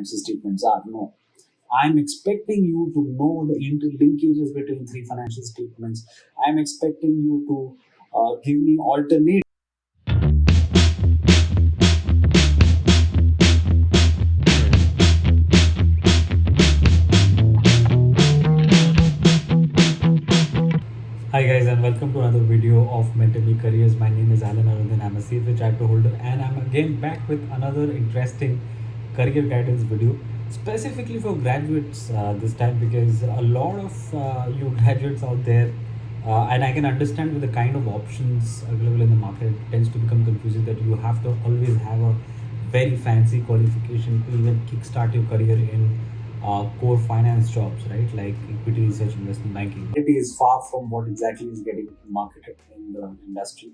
financial statements are. No, I'm expecting you to know the interlinkages between three financial statements. I'm expecting you to give me alternate. Hi guys, and welcome to another video of Mentally Careers. My name is Alan Arundhan. I'm a CFA charter holder, and I'm again back with another interesting career guidance video, specifically for graduates this time, because a lot of you graduates out there, and I can understand with the kind of options available in the market, it tends to become confusing that you have to always have a very fancy qualification to even kickstart your career in core finance jobs, right? Like equity research, investment banking. It is far from what exactly is getting marketed in the industry,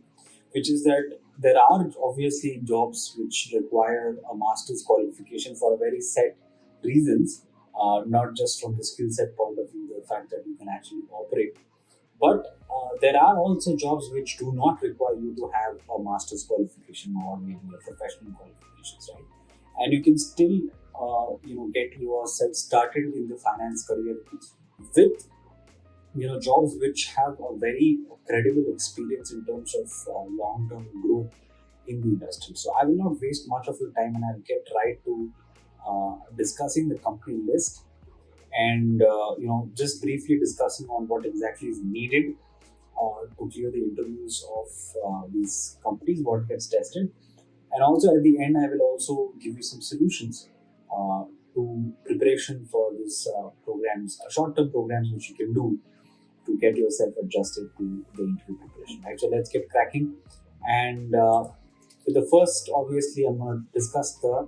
which is that there are obviously jobs which require a master's qualification for a very set reasons, not just from the skill set point of view, the fact that you can actually operate, but there are also jobs which do not require you to have a master's qualification or maybe a professional qualifications, right? And you can still, get yourself started in the finance career with jobs which have a very credible experience in terms of long-term growth in the industry. So I will not waste much of your time, and I'll get right to discussing the company list and just briefly discussing on what exactly is needed to clear the interviews of these companies, what gets tested, and also at the end I will also give you some solutions to preparation for these programs, short-term programs which you can do to get yourself adjusted to the interview preparation. Right, so let's get cracking. And with the first, obviously, I'm going to discuss the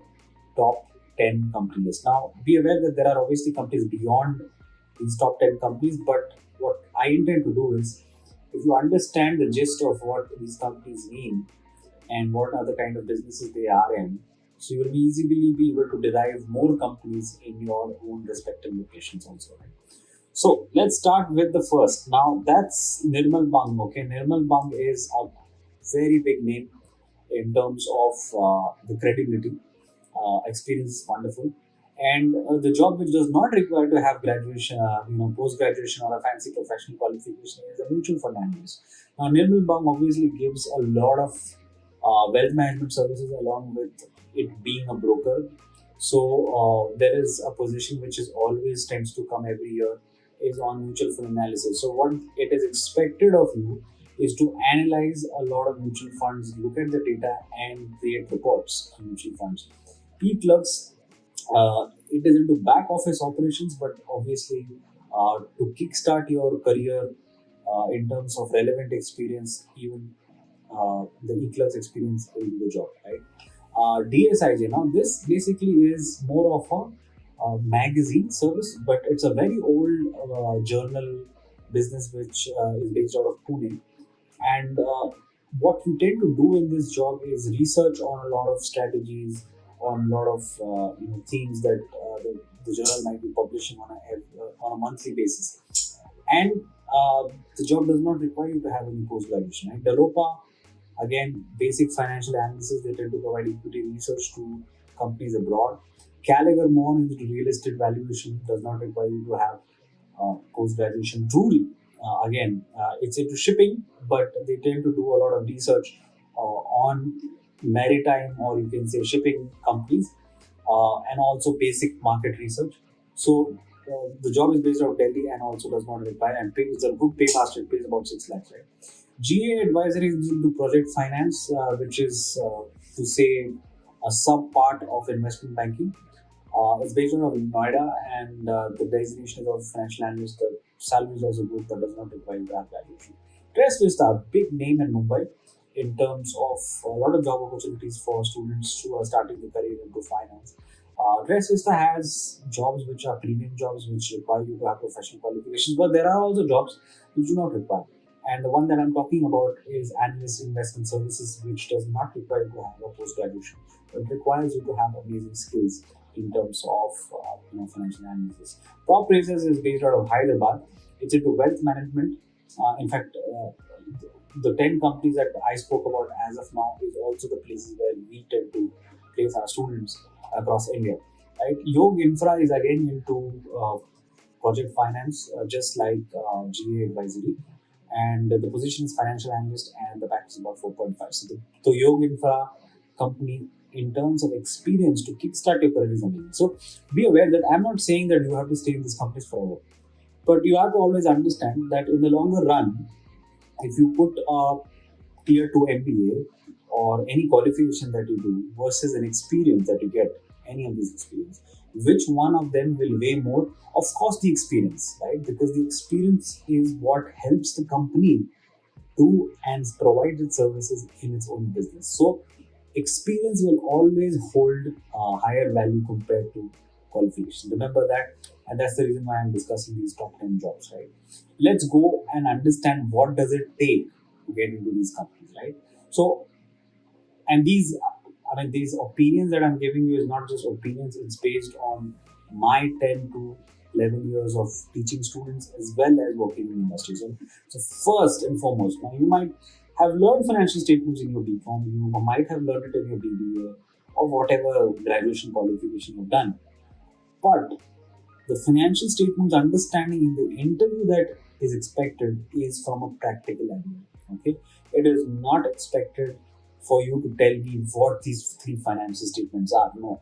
top 10 company list. Now, be aware that there are obviously companies beyond these top 10 companies, but what I intend to do is, if you understand the gist of what these companies mean and what are the kind of businesses they are in, so you will easily be able to derive more companies in your own respective locations also. Right? So let's start with the first. Now that's Nirmal Bang. Okay, Nirmal Bang is a very big name in terms of the credibility. Experience is wonderful, and the job which does not require to have graduation, post graduation or a fancy professional qualification is a mutual fund analyst. Now Nirmal Bang obviously gives a lot of wealth management services along with it being a broker. So there is a position which is always tends to come every year is on mutual fund analysis. So what it is expected of you is to analyze a lot of mutual funds, look at the data, and create reports on mutual funds. P-Clerks, it is into back office operations, but obviously to kickstart your career in terms of relevant experience, even the e-clerks experience will be the job, right? DSIJ, now this basically is more of a magazine service, but it's a very old journal business which is based out of Pune. And what you tend to do in this job is research on a lot of strategies, on a lot of themes that the journal might be publishing on a monthly basis. And the job does not require you to have any post graduation. Right? Delopa, again, basic financial analysis. They tend to provide equity research to companies abroad. Gallagher More is real estate valuation, does not require you to have post graduation. Truly, it's into shipping, but they tend to do a lot of research on maritime, or you can say shipping companies, and also basic market research. So the job is based out of Delhi and also does not require, and it's a good pay master. It pays about 6 lakhs, right? GA advisory is into project finance, which is to say a sub part of investment banking. It's based on Noida, and the designation is of financial analyst. The salary is also good, but does not require you to have graduation. Tres Vista, a big name in Mumbai in terms of a lot of job opportunities for students who are starting their career into finance. Tres Vista has jobs which are premium jobs which require you to have professional qualifications, but there are also jobs which do not require. And the one that I'm talking about is analyst investment services, which does not require you to have a post graduation, but it requires you to have amazing skills in terms of financial analysis. Prop Racers is based out of Hyderabad. It's into wealth management. In fact, the 10 companies that I spoke about as of now is also the places where we tend to place our students across India. right? Yog Infra is again into project finance, just like GA Advisory, and the position is financial analyst, and the package is about 4.5. So the Yog Infra company, in terms of experience to kickstart your career, is amazing. So be aware that I'm not saying that you have to stay in this company forever, but you have to always understand that in the longer run, if you put a tier 2 MBA or any qualification that you do versus an experience that you get, any of these experience, which one of them will weigh more? Of course, the experience, right? Because the experience is what helps the company do and provide its services in its own business. So, experience will always hold higher value compared to qualification. Remember that, and that's the reason why I'm discussing these top 10 jobs, right? Let's go and understand what does it take to get into these companies, right? So, and these opinions that I'm giving you is not just opinions, it's based on my 10 to 11 years of teaching students as well as working in the industry. So first and foremost, now you might have learned financial statements in your BCom, you might have learned it in your BBA or whatever graduation qualification you've done, but the financial statements understanding in the interview that is expected is from a practical angle. Okay, it is not expected for you to tell me what these three financial statements are. No,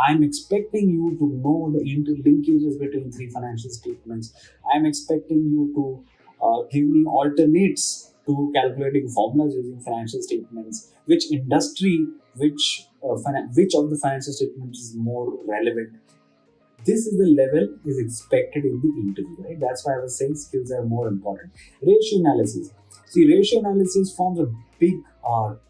I'm expecting you to know the interlinkages between three financial statements. I'm expecting you to give me alternates to calculating formulas using financial statements. Which industry, which of the financial statements is more relevant? This is the level is expected in the interview, right? That's why I was saying skills are more important. Ratio analysis. See, ratio analysis forms a big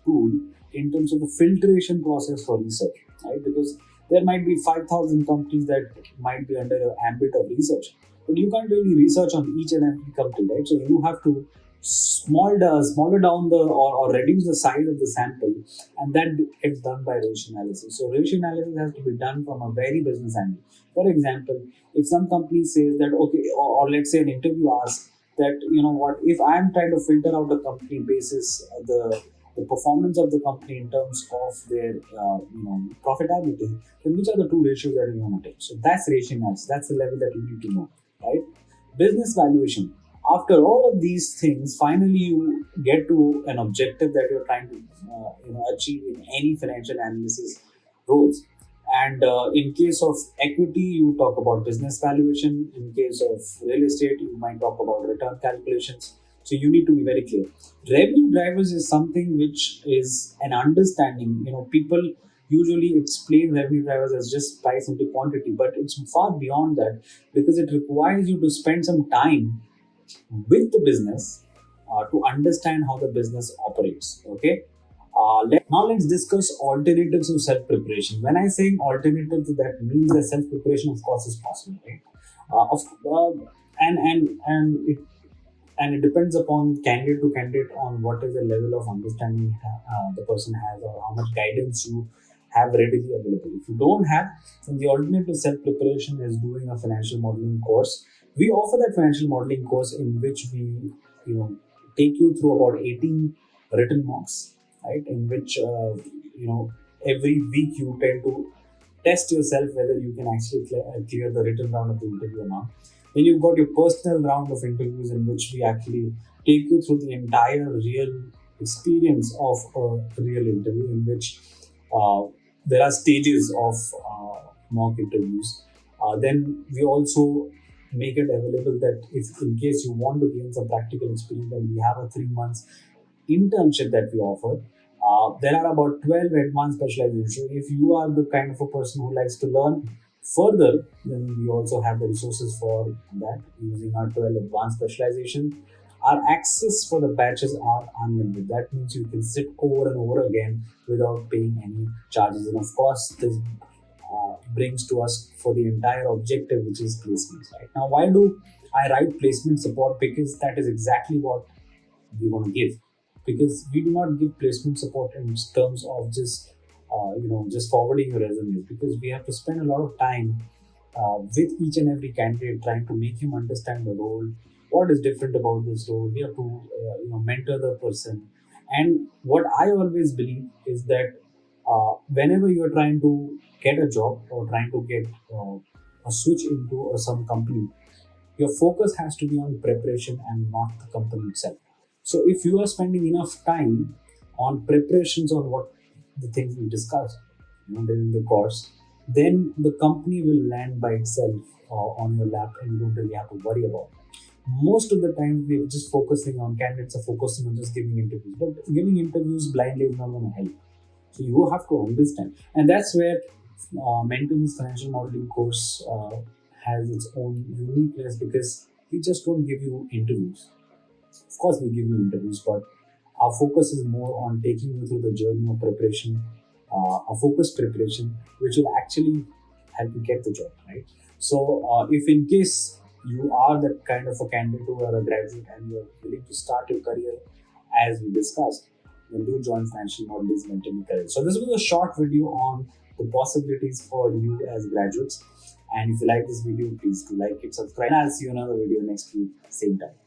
tool in terms of the filtration process for research, right? Because there might be 5,000 companies that might be under your ambit of research, but you can't really research on each and every company, right? So you have to smaller down or reduce the size of the sample, and that gets done by ratio analysis. So ratio analysis has to be done from a very business angle. For example, if some company says that okay, or let's say an interview asks that what if I'm trying to filter out a company basis the performance of the company in terms of their profitability, then which are the two ratios that you want to take? So that's ratio analysis. That's the level that you need to know, right? Business valuation. After all of these things, finally you get to an objective that you're trying to achieve in any financial analysis roles. And in case of equity, you talk about business valuation. In case of real estate, you might talk about return calculations. So you need to be very clear. Revenue drivers is something which is an understanding. People usually explain revenue drivers as just price into quantity, but it's far beyond that, because it requires you to spend some time with the business to understand how the business operates. Okay. Now let's discuss alternatives to self preparation. When I say alternatives, that means that self preparation, of course, is possible, right? Of and it depends upon candidate to candidate on what is the level of understanding the person has, or how much guidance you have readily available. If you don't have, then the alternative self preparation is doing a financial modeling course. We offer that financial modeling course in which we take you through about 18 written mocks, right? In which every week you tend to test yourself whether you can actually clear the written round of the interview or not. Then you've got your personal round of interviews in which we actually take you through the entire real experience of a real interview, in which uh, there are stages of mock interviews. Then we also make it available that if in case you want to gain some practical experience, then we have a 3 months internship that we offer. There are about 12 advanced specializations. So if you are the kind of a person who likes to learn further, then we also have the resources for that using our 12 advanced specialization. Our access for the batches are unlimited. That means you can sit over and over again without paying any charges. And of course, this brings to us for the entire objective, which is placements. Right now, why do I write placement support? Because that is exactly what we want to give, because we do not give placement support in terms of just forwarding your resume, because we have to spend a lot of time with each and every candidate trying to make him understand the role, what is different about this role. We have to mentor the person. And what I always believe is that whenever you are trying to get a job or trying to get a switch into some company, your focus has to be on preparation and not the company itself. So if you are spending enough time on preparations on what the things we discussed, during the course, then the company will land by itself on your lap, and you don't really have to worry about it. Most of the time, we're just focusing on candidates are focusing on just giving interviews, but giving interviews blindly is not going to help. So you have to understand, and that's where Mentoring's financial modeling course has its own uniqueness, because we just don't give you interviews. Of course, we give you interviews, but our focus is more on taking you through the journey of preparation, a focused preparation, which will actually help you get the job, right? So, if in case you are that kind of a candidate who are a graduate and you're willing to start your career as we discussed, then do join Financial Modeling's Mentoring Career. So, this was a short video on the possibilities for you as graduates. And if you like this video, please do like it, subscribe, and I'll see you in another video next week, same time.